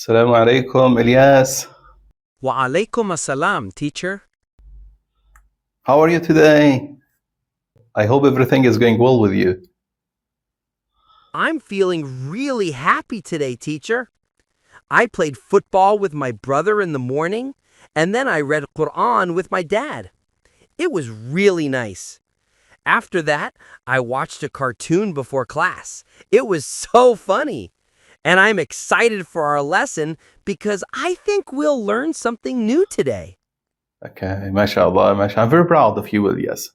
السلام عليكم إلياس. Wa alaikum assalam, teacher. How are you today? I hope everything is going well with you. I'm feeling really happy today, teacher. I played football with my brother in the morning, and then I read Quran with my dad. It was really nice. After that, I watched a cartoon before class. It was so funny. And I'm excited for our lesson because I think we'll learn something new today. Okay, mashallah, mashallah. I'm very proud of you, Ilyas.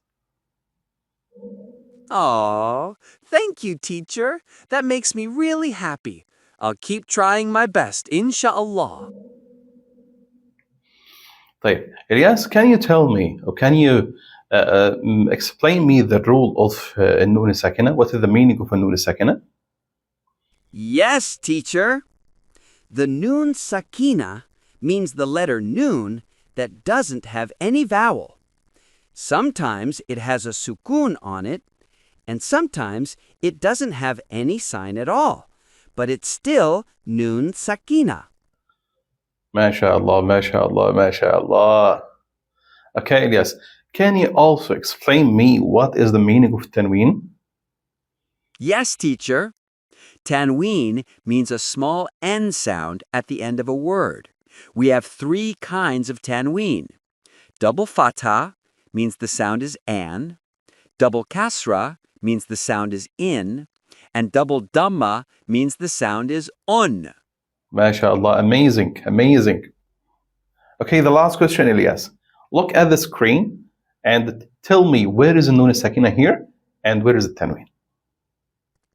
Aw, thank you, teacher. That makes me really happy. I'll keep trying my best, inshallah. طيب, Ilyas, can you tell me, or can you explain me the rule of النون الساكنة? What is the meaning of النون الساكنة? Yes, teacher. The noon sakina means the letter noon that doesn't have any vowel. Sometimes it has a sukun on it, and sometimes it doesn't have any sign at all, but it's still noon sakina. MashaAllah, MashaAllah, MashaAllah. Okay, Ilyas, can you also explain me what is the meaning of tanween? Yes, teacher. Tanween means a small N sound at the end of a word. We have three kinds of tanween. Double fatha means the sound is an, double kasra means the sound is in, and double dhamma means the sound is un. MashaAllah, amazing, amazing. Okay, the last question, Ilyas. Look at the screen and tell me where is the Nun Sakina here and where is the Tanween?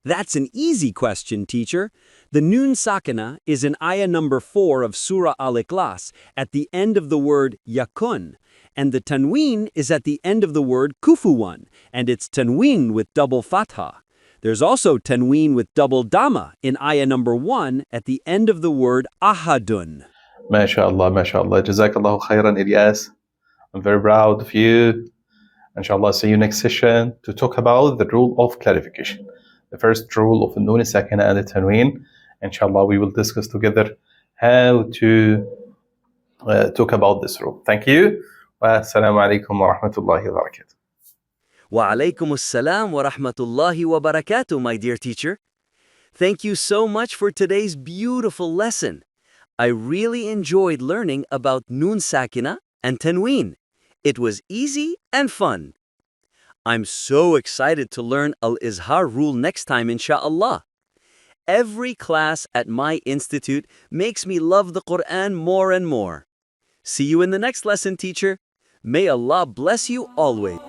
That's an easy question, teacher. The Nun Sakina is in ayah number 4 of Surah Al-Ikhlas at the end of the word yakun, and the Tanween is at the end of the word kufuwan, and it's Tanween with double fatha. There's also Tanween with double dhamma in ayah number 1 at the end of the word ahadun. MashaAllah, MashaAllah. Jazakallahu khairan, Ilyas. I'm very proud of you. Inshallah, see you next session to talk about the rule of clarification. The first rule of the Nun Sakina and the Tanween. Inshallah, we will discuss together how to talk about this rule. Thank you. Wassalamu alaikum wa rahmatullahi wa barakatuh. Wa alaykum assalam wa rahmatullahi wa barakatuh, my dear teacher. Thank you so much for today's beautiful lesson. I really enjoyed learning about Nun Sakina and Tanween. It was easy and fun. I'm so excited to learn Al-Izhar rule next time, insha'Allah. Every class at my institute makes me love the Quran more and more. See you in the next lesson, teacher. May Allah bless you always.